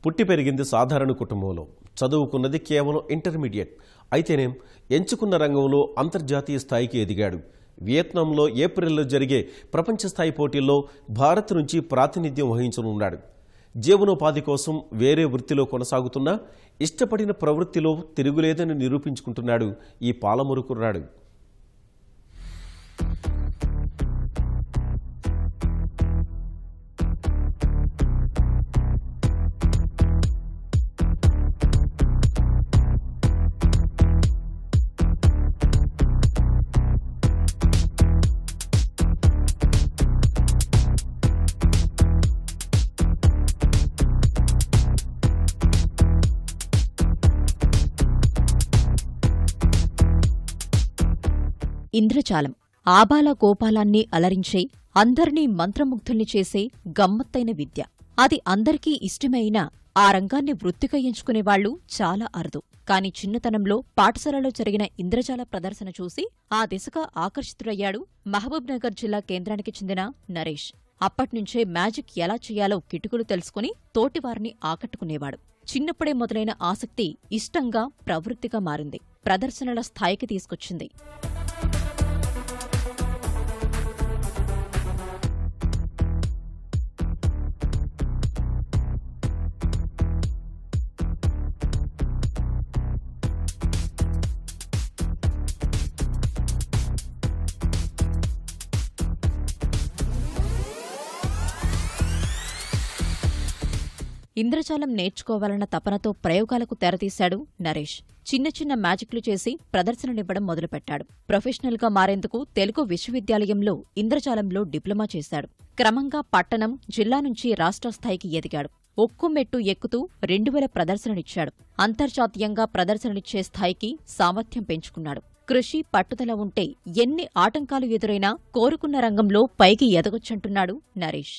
పుట్టి పెరిగింది సాధారణ కుటుంబంలో, చదువుకున్నది కేవలం ఇంటర్మీడియట్. అయితేనేం ఎంచుకున్న రంగంలో అంతర్జాతీయ స్థాయికి ఎదిగాడు. వియత్నాంలో ఏప్రిల్లో జరిగే ప్రపంచ స్థాయి పోటీల్లో భారత్ నుంచి ప్రాతినిధ్యం వహించనున్నాడు. జీవనోపాధి కోసం వేరే వృత్తిలో కొనసాగుతున్నా ఇష్టపడిన ప్రవృత్తిలో తిరుగులేదని నిరూపించుకుంటున్నాడు ఈ పాలమూరు కుర్రాడు. ఇంద్రజాలం ఆబాల గోపాలాన్ని అలరించే, అందర్నీ మంత్రముగ్ధుల్ని చేసే గమ్మత్తైన విద్య. అది అందరికీ ఇష్టమైన ఆ రంగాన్ని వృత్తిగా ఎంచుకునేవాళ్లు చాలా అరుదు. కాని చిన్నతనంలో పాఠశాలలో జరిగిన ఇంద్రజాల ప్రదర్శన చూసి ఆ దిశగా ఆకర్షితుడయ్యాడు మహబూబ్నగర్ జిల్లా కేంద్రానికి చెందిన నరేష్. అప్పట్నుంచే మ్యాజిక్ ఎలా చెయ్యాలో కిటుకులు తెలుసుకుని తోటివారిని ఆకట్టుకునేవాడు. చిన్నప్పుడే మొదలైన ఆసక్తి ఇష్టంగా, ప్రవృత్తిగా మారింది. ప్రదర్శనల స్థాయికి తీసుకొచ్చింది. ఇంద్రజాలం నేర్చుకోవాలన్న తపనతో ప్రయోగాలకు తెరతీశాడు నరేష్. చిన్న చిన్న మ్యాజిక్లు చేసి ప్రదర్శననివ్వడం మొదలుపెట్టాడు. ప్రొఫెషనల్గా మారేందుకు తెలుగు విశ్వవిద్యాలయంలో ఇంద్రజాలంలో డిప్లొమా చేశాడు. క్రమంగా పట్టణం, జిల్లా నుంచి రాష్ట్ర స్థాయికి ఎదిగాడు. ఒక్కో మెట్టు ఎక్కుతూ 2000 ప్రదర్శననిచ్చాడు. అంతర్జాతీయంగా ప్రదర్శననిచ్చే స్థాయికి సామర్థ్యం పెంచుకున్నాడు. కృషి, పట్టుదల ఉంటే ఎన్ని ఆటంకాలు ఎదురైనా కోరుకున్న రంగంలో పైకి ఎదగొచ్చంటున్నాడు నరేష్.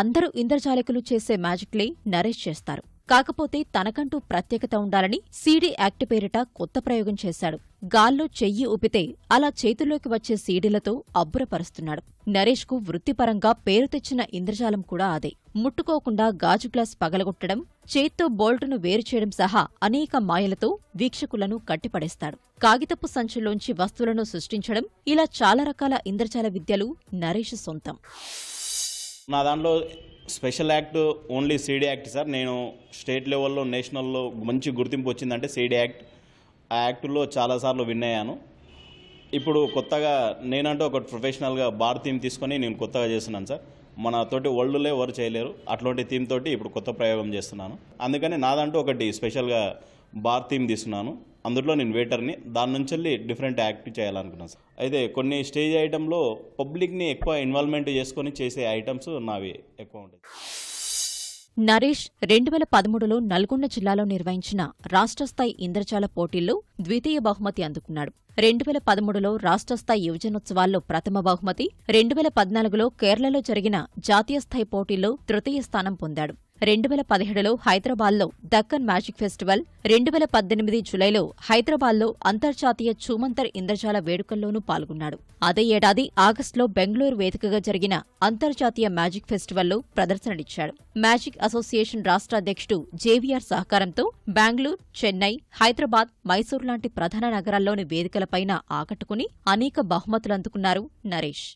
అందరూ ఇంద్రజాలికులు చేసే మ్యాజిక్లే నరేష్ చేస్తారు. కాకపోతే తనకంటూ ప్రత్యేకత ఉండాలని సీడీ యాక్ట్ పేరిట కొత్త ప్రయోగం చేశాడు. గాల్లో చెయ్యి ఊపితే అలా చేతుల్లోకి వచ్చే సీడీలతో అబ్బురపరుస్తున్నాడు. నరేష్కు వృత్తిపరంగా పేరు తెచ్చిన ఇంద్రజాలం కూడా అదే. ముట్టుకోకుండా గాజు గ్లాస్ పగలగొట్టడం, చేత్తో బోల్టును వేరుచేయడం సహా అనేక మాయలతో వీక్షకులను కట్టిపడేస్తాడు. కాగితపు సంచుల్లోంచి వస్తువులను సృష్టించడం, ఇలా చాలా రకాల ఇంద్రజాల విద్యలు నరేష్ సొంతం. నా దాంట్లో special act only CD act sir. నేను స్టేట్ లెవెల్లో, నేషనల్లో మంచి గుర్తింపు వచ్చిందంటే సీడీ యాక్ట్. ఆ యాక్ట్లో చాలాసార్లు విన్ అయ్యాను. ఇప్పుడు కొత్తగా నేనంటూ ఒక ప్రొఫెషనల్గా బార్ థీమ్ తీసుకొని నేను కొత్తగా చేస్తున్నాను సార్. మన తోటి వరల్డ్లో ఎవరు చేయలేరు అట్లాంటి థీమ్ తోటి ఇప్పుడు కొత్త ప్రయోగం చేస్తున్నాను. అందుకని నాదంటూ ఒకటి స్పెషల్గా బార్ థీమ్ తీసుకున్నాను. అందులో నేను వెయిటర్ని, దాని నుంచి వెళ్ళి డిఫరెంట్ యాక్ట్ చేయాలనుకున్నాను సార్. అయితే కొన్ని స్టేజ్ ఐటెంలో పబ్లిక్ని ఎక్కువ ఇన్వాల్వ్మెంట్ చేసుకొని చేసే ఐటమ్స్ నావి ఎక్కువ ఉంటాయి. నరేష్ 2013లో నల్గొండ జిల్లాలో నిర్వహించిన రాష్ట్రస్థాయి ఇంద్రజాల పోటీల్లో ద్వితీయ బహుమతి అందుకున్నాడు. 2013లో రాష్ట్రస్థాయి యువజనోత్సవాల్లో ప్రథమ బహుమతి, 2014లో కేరళలో జరిగిన జాతీయ స్థాయి పోటీల్లో తృతీయ స్థానం పొందాడు. 2017లో హైదరాబాద్లో దక్కన్ మ్యాజిక్ ఫెస్టివల్, 2018 జులైలో హైదరాబాద్లో అంతర్జాతీయ చూమంతర్ ఇంద్రజాల వేడుకల్లోనూ పాల్గొన్నాడు. అదే ఏడాది ఆగస్టులో బెంగళూరు వేదికగా జరిగిన అంతర్జాతీయ మ్యాజిక్ ఫెస్టివల్లో ప్రదర్శననిచ్చాడు. మ్యాజిక్ అసోసియేషన్ రాష్ట్ర అధ్యక్షుడు జేవీఆర్ సహకారంతో బెంగళూరు, చెన్నై, హైదరాబాద్, మైసూరు లాంటి ప్రధాన నగరాల్లోని వేదికలపైన ఆకట్టుకుని అనేక బహుమతులందుకున్నారు నరేష్.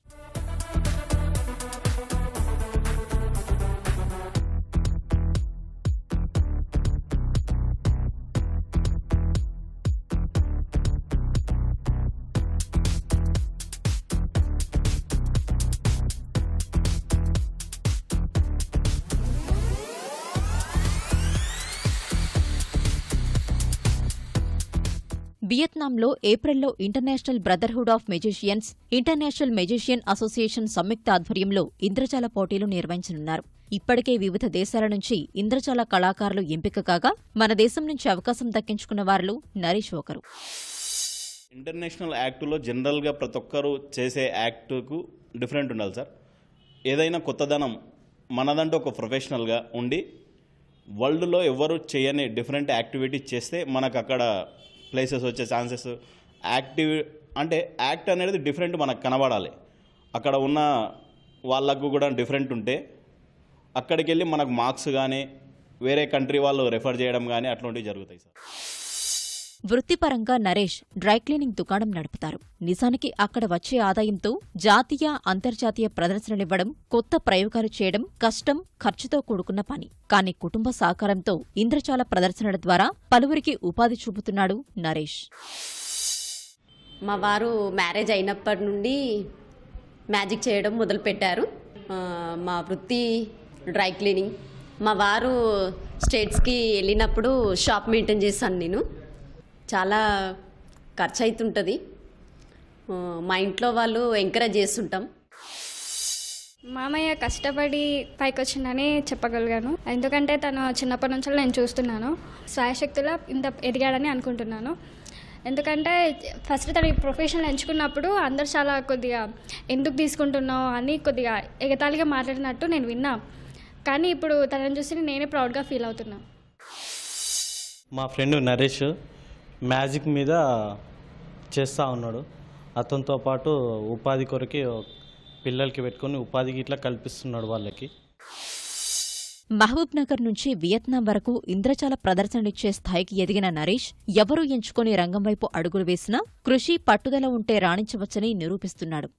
వియత్నాంలో ఏప్రిల్లో international brotherhood of magicians, international magician association సంయుక్త ఆధ్వర్యంలో ఇంద్రజాల పోటీలు నిర్వహించనున్నారు. ఇప్పటికే వివిధ దేశాల నుంచి ఇంద్రజాల కళాకారులు ఎంపిక కాగా మన దేశం నుంచి అవకాశం దక్కించుకున్న వారిలో నరేష్ ఒకరు. ఇంటర్నేషనల్ యాక్టులో జనరల్గా ప్రతి ఒక్కరు చేసే యాక్టుకు డిఫరెంట్ ఉండాలి సార్. ఏదైనా కొత్తదనం మనదంటూ ఒక ప్రొఫెషనల్గా ఉండి వరల్డ్లో ఎవరు చేయని డిఫరెంట్ యాక్టివిటీ చేస్తే మనకు అక్కడ ప్లేసెస్ వచ్చే ఛాన్సెస్ అంటే యాక్ట్ అనేది డిఫరెంట్ మనకు కనబడాలి. అక్కడ ఉన్న వాళ్ళకు కూడా డిఫరెంట్ ఉంటే అక్కడికి వెళ్ళి మనకు మార్క్స్ కానీ వేరే కంట్రీ వాళ్ళు రెఫర్ చేయడం కానీ అట్లాంటివి జరుగుతాయి సార్. వృత్తిపరంగా నరేష్ డ్రై క్లీనింగ్ దుకాణం నడుపుతారు. నిజానికి అక్కడ వచ్చే ఆదాయంతో జాతీయ, అంతర్జాతీయ ప్రదర్శనలివ్వడం, కొత్త ప్రయోగాలు చేయడం కష్టం, ఖర్చుతో కూడుకున్న పని. కానీ కుటుంబ సహకారంతో ఇంద్రజాల ప్రదర్శనల ద్వారా పలువురికి ఉపాధి చూపుతున్నాడు నరేష్. మా వారు మ్యారేజ్ అయినప్పటి నుండి మ్యాజిక్ చేయడం మొదలుపెట్టారు. మా వృత్తి డ్రై క్లీనింగ్. మా వారు స్టేట్స్కి వెళ్ళినప్పుడు షాప్ మెయింటైన్ చేశాను నేను. చాలా ఖర్చు అవుతుంటుంది. మా ఇంట్లో వాళ్ళు ఎంకరేజ్ చేస్తుంటాం. మామయ్య కష్టపడి పైకి వచ్చిందని చెప్పగలిగాను. ఎందుకంటే తను చిన్నప్పటి నుంచి నేను చూస్తున్నాను. స్వయశక్తిలో ఇంత ఎదిగాడని అనుకుంటున్నాను. ఎందుకంటే ఫస్ట్ తను ఈ ప్రొఫెషన్ ఎంచుకున్నప్పుడు అందరు చాలా కొద్దిగా ఎందుకు తీసుకుంటున్నావు అని కొద్దిగా ఎగతాళిగా మాట్లాడినట్టు నేను విన్నా. కానీ ఇప్పుడు తనని చూసి నేనే ప్రౌడ్గా ఫీల్ అవుతున్నా. మా ఫ్రెండ్ నరేష్ మ్యాజిక్ మీద చేస్తూ ఉన్నాడు. అతనితో పాటు ఉపాధి కొరకి పిల్లలకి పెట్టుకొని ఉపాధికి ఇట్లా కల్పిస్తున్నాడు వాళ్ళకి. మహబూబ్ నగర్ నుంచి వియత్నాం వరకు ఇంద్రజాల ప్రదర్శనలిచ్చే స్థాయికి ఎదిగిన నరేష్ ఎవరూ ఎంచుకొని రంగం వైపు అడుగులు వేసినా కృషి, పట్టుదల ఉంటే రాణించవచ్చని నిరూపిస్తున్నాడు.